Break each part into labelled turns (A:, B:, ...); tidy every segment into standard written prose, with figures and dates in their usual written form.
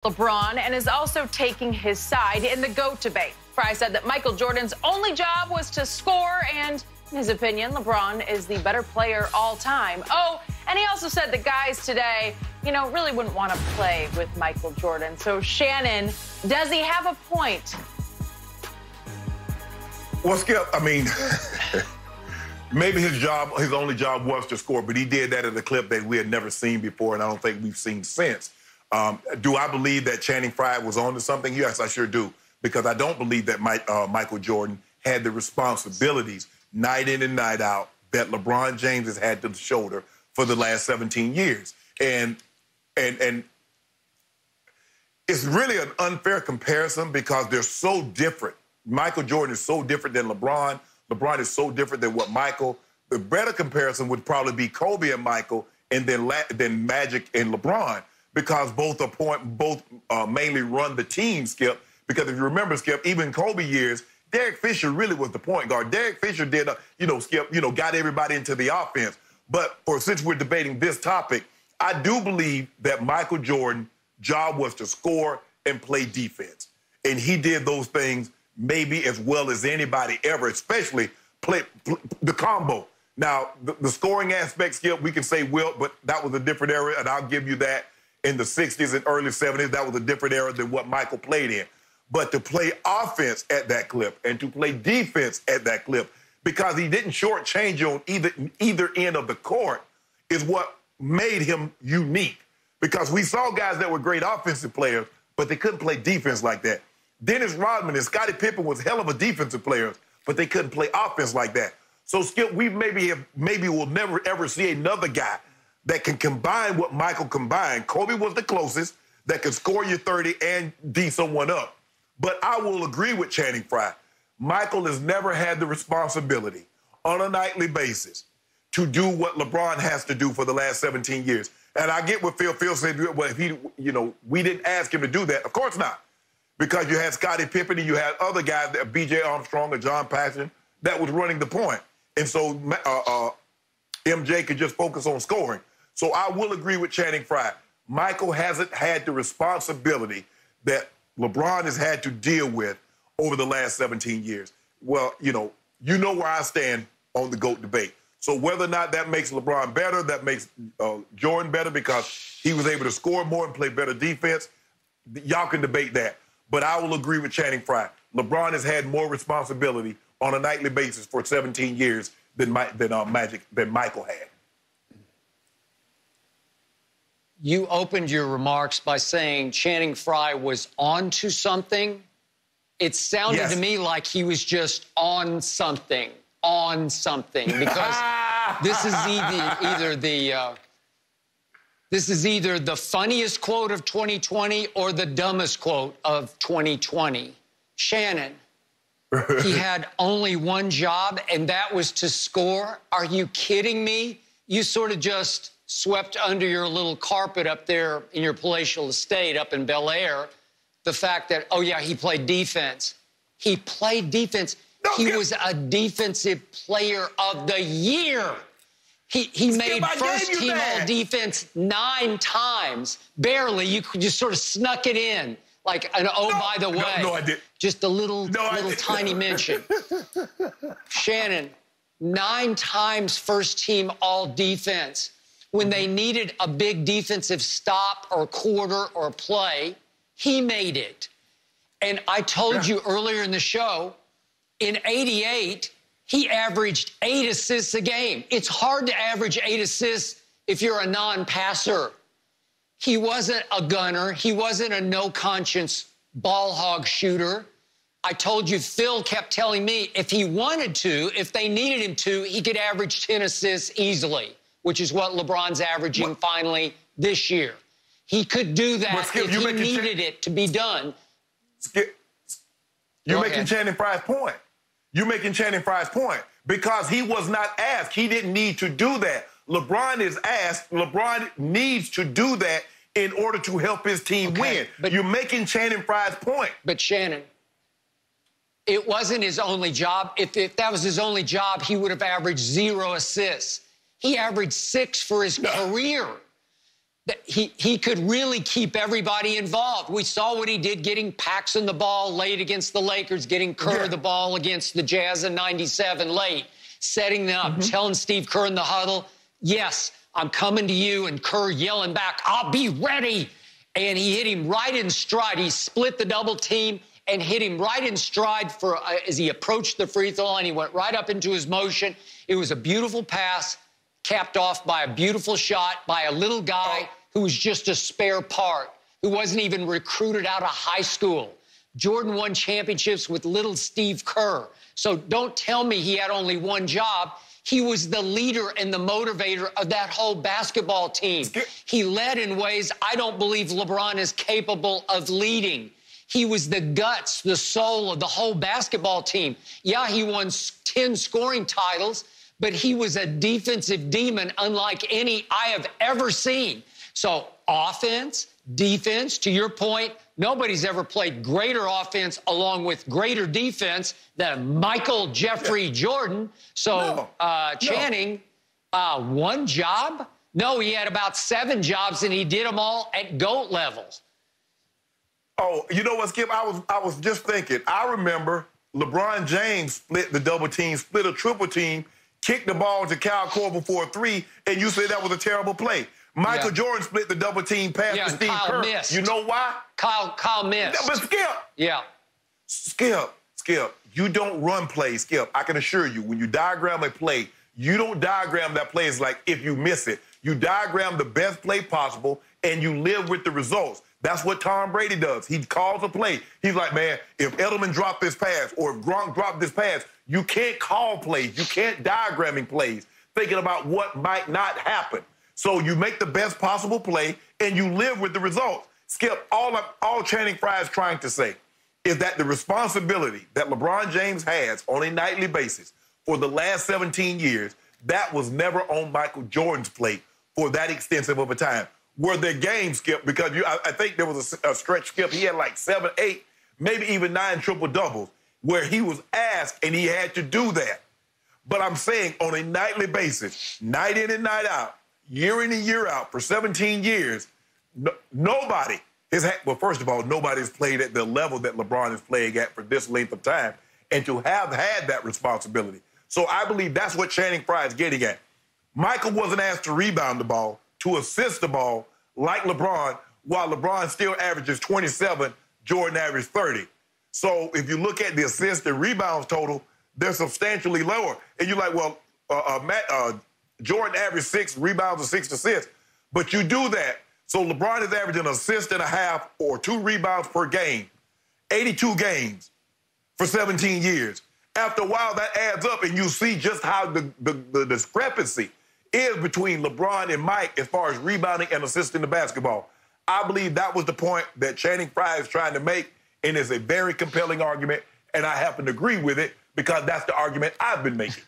A: LeBron and is also taking his side in the GOAT debate. Frye said that Michael Jordan's only job was to score, and in his opinion, LeBron is the better player all time. Oh, and he also said that guys today, really wouldn't want to play with Michael Jordan. So, Shannon, does he have a point?
B: Well, Skip, maybe his only job was to score, but he did that in a clip that we had never seen before, and I don't think we've seen since. Do I believe that Channing Frye was on to something? Yes, I sure do, because I don't believe that Michael Jordan had the responsibilities night in and night out that LeBron James has had to the shoulder for the last 17 years. And it's really an unfair comparison because they're so different. Michael Jordan is so different than LeBron. LeBron is so different than what Michael. The better comparison would probably be Kobe and Michael, and then Magic and LeBron, because both mainly run the team, Skip. Because if you remember, Skip, even in Kobe years, Derek Fisher really was the point guard. Derek Fisher did, Skip, got everybody into the offense. But since we're debating this topic, I do believe that Michael Jordan's job was to score and play defense. And he did those things maybe as well as anybody ever, especially play the combo. Now, the scoring aspect, Skip, we can say Wilt, but that was a different era, and I'll give you that. In the 60s and early 70s, that was a different era than what Michael played in. But to play offense at that clip and to play defense at that clip, because he didn't shortchange you on either end of the court, is what made him unique. Because we saw guys that were great offensive players, but they couldn't play defense like that. Dennis Rodman and Scottie Pippen was hell of a defensive players, but they couldn't play offense like that. So, Skip, we maybe will never, ever see another guy that can combine what Michael combined. Kobe was the closest that could score you 30 and D someone up. But I will agree with Channing Frye. Michael has never had the responsibility on a nightly basis to do what LeBron has to do for the last 17 years. And I get what Phil said, well, if we didn't ask him to do that. Of course not. Because you had Scottie Pippen and you had other guys, B.J. Armstrong or John Paxson, that was running the point. And so MJ could just focus on scoring. So I will agree with Channing Frye. Michael hasn't had the responsibility that LeBron has had to deal with over the last 17 years. Well, you know where I stand on the GOAT debate. So whether or not that makes LeBron better, that makes Jordan better because he was able to score more and play better defense, y'all can debate that. But I will agree with Channing Frye. LeBron has had more responsibility on a nightly basis for 17 years than Michael had.
C: You opened your remarks by saying Channing Frye was on to something. It sounded to me like he was just on something, because this is either the funniest quote of 2020 or the dumbest quote of 2020. Shannon, he had only one job, and that was to score. Are you kidding me? You sort of just swept under your little carpet up there in your palatial estate up in Bel Air the fact that, oh, yeah, he played defense. He played defense. He was a defensive player of the year. He made first-team all-defense 9 times. Barely. You just sort of snuck it in. Like, by the way.
B: No, I did.
C: Just a little tiny mention. Shannon, 9 times first-team all-defense. When they needed a big defensive stop or quarter or play, he made it. And I told you earlier in the show, in '88, he averaged 8 assists a game. It's hard to average 8 assists if you're a non-passer. He wasn't a gunner. He wasn't a no-conscience ball hog shooter. I told you, Phil kept telling me if he wanted to, if they needed him to, he could average 10 assists easily, which is what LeBron's averaging finally this year. He could do that if he needed it to be done.
B: Skip, you're making Channing Frye's point. You're making Channing Frye's point because he was not asked. He didn't need to do that. LeBron is asked. LeBron needs to do that in order to help his team win. But you're making Channing Frye's point.
C: But, Shannon, it wasn't his only job. If that was his only job, he would have averaged 0 assists. He averaged 6 for his career. he could really keep everybody involved. We saw what he did getting Paxson the ball late against the Lakers, getting Kerr the ball against the Jazz in '97 late, setting them up, telling Steve Kerr in the huddle, yes, I'm coming to you, and Kerr yelling back, I'll be ready. And he hit him right in stride. He split the double team and hit him right in stride as he approached the free throw line. He went right up into his motion. It was a beautiful pass, capped off by a beautiful shot by a little guy who was just a spare part, who wasn't even recruited out of high school. Jordan won championships with little Steve Kerr. So don't tell me he had only one job. He was the leader and the motivator of that whole basketball team. He led in ways I don't believe LeBron is capable of leading. He was the guts, the soul of the whole basketball team. Yeah, he won 10 scoring titles, but he was a defensive demon unlike any I have ever seen. So offense, defense, to your point, nobody's ever played greater offense along with greater defense than Michael Jeffrey Jordan. So Channing, one job? No, he had about 7 jobs, and he did them all at GOAT levels.
B: Oh, you know what, Skip? I was just thinking. I remember LeBron James split the double team, split a triple team, kicked the ball to Kyle Korver for a 3, and you said that was a terrible play. Michael Jordan split the double team pass to Steve Kerr.
C: Missed.
B: You know why?
C: Kyle missed.
B: But Skip, you don't run plays, Skip. I can assure you, when you diagram a play, you don't diagram that play as like if you miss it. You diagram the best play possible, and you live with the results. That's what Tom Brady does. He calls a play. He's like, man, if Edelman dropped this pass or if Gronk dropped this pass, you can't call plays. You can't diagramming plays, thinking about what might not happen. So you make the best possible play, and you live with the results. Skip, all Channing Frye is trying to say is that the responsibility that LeBron James has on a nightly basis for the last 17 years, that was never on Michael Jordan's plate for that extensive of a time. Were there games, Skip, because I think there was a stretch, Skip, he had like 7, 8, maybe even 9 triple-doubles where he was asked and he had to do that. But I'm saying on a nightly basis, night in and night out, year in and year out, for 17 years, nobody has had, well, first of all, nobody's played at the level that LeBron is playing at for this length of time, and to have had that responsibility. So I believe that's what Channing Frye is getting at. Michael wasn't asked to rebound the ball, to assist the ball like LeBron, while LeBron still averages 27, Jordan averaged 30. So if you look at the assists and rebounds total, they're substantially lower. And you're like, well, Jordan averaged 6 rebounds and 6 assists. But you do that. So LeBron is averaging an assist and a half or 2 rebounds per game, 82 games for 17 years. After a while, that adds up, and you see just how the discrepancy is between LeBron and Mike as far as rebounding and assisting the basketball. I believe that was the point that Channing Frye is trying to make, and it's a very compelling argument, and I happen to agree with it because that's the argument I've been making.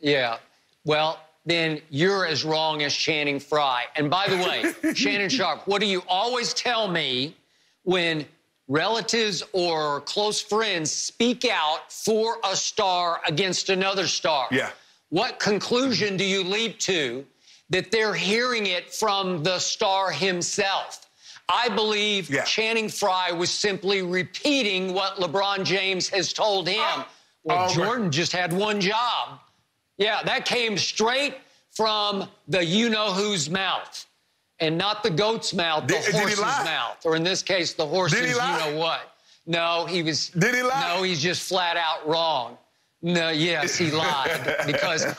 C: Yeah, well, then you're as wrong as Channing Frye. And by the way, Shannon Sharpe, what do you always tell me when relatives or close friends speak out for a star against another star?
B: Yeah.
C: What conclusion do you leap to that they're hearing it from the star himself? I believe Channing Frye was simply repeating what LeBron James has told him. Well, Jordan just had one job. Yeah, that came straight from the you-know-who's mouth, and not the goat's mouth, the horse's mouth, or in this case, the horse's you-know-what. No, he was...
B: Did he lie?
C: No, he's just flat out wrong. No, yes, he lied because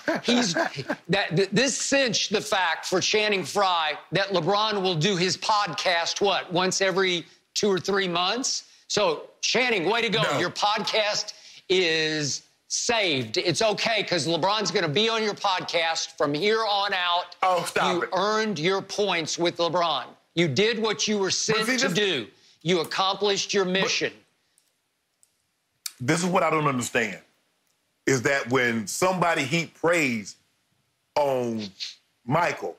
C: this cinched the fact for Channing Frye that LeBron will do his podcast, what, once every 2 or 3 months? So, Channing, way to go. No. Your podcast is saved. It's okay because LeBron's going to be on your podcast from here on out.
B: Oh, stop it.
C: You earned your points with LeBron. You did what you were sent to do. You accomplished your mission.
B: This is what I don't understand. Is that when somebody heap praise on Michael,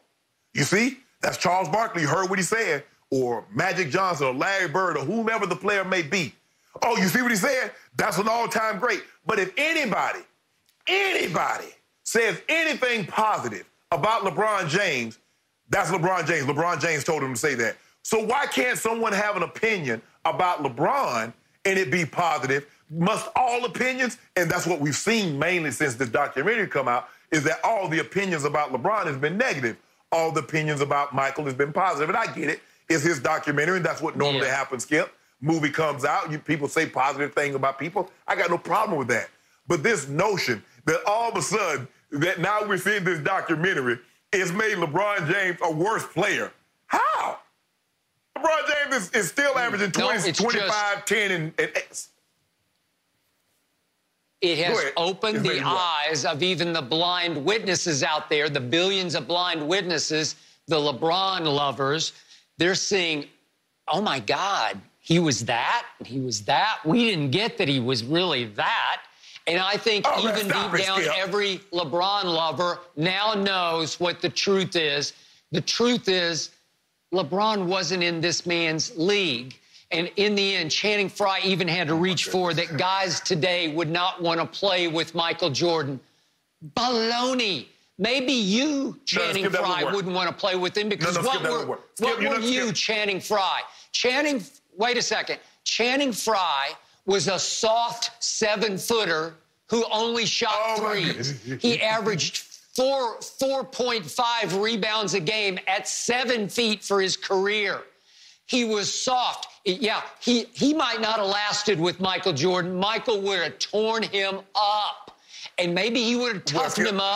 B: you see, that's Charles Barkley, you heard what he said, or Magic Johnson, or Larry Bird, or whomever the player may be. Oh, you see what he said? That's an all-time great. But if anybody says anything positive about LeBron James, That's LeBron James. LeBron James told him to say that. So why can't someone have an opinion about LeBron and it be positive? Must all opinions, and that's what we've seen mainly since this documentary come out, is that all the opinions about LeBron has been negative. All the opinions about Michael has been positive. And I get it. It's his documentary, and that's what normally happens, Skip. Movie comes out, people say positive things about people. I got no problem with that. But this notion that all of a sudden, that now we're seeing this documentary, it's made LeBron James a worse player. How? LeBron James is still averaging 20, 25, 10, and 8.
C: It has opened the eyes of even the blind witnesses out there, the billions of blind witnesses, the LeBron lovers. They're seeing, oh, my God, he was that, and he was that. We didn't get that he was really that. And I think even deep down, every LeBron lover now knows what the truth is. The truth is LeBron wasn't in this man's league. And in the end, Channing Frye even had to reach for that guys today would not want to play with Michael Jordan. Baloney. Maybe you, Channing Frye, wouldn't want to play with him because what were you, Channing Frye? Wait a second. Channing Frye was a soft 7-footer who only shot 3. He averaged 4.5 rebounds a game at 7 feet for his career. He was soft. Yeah, he might not have lasted with Michael Jordan. Michael would have torn him up. And maybe he would have toughened him up.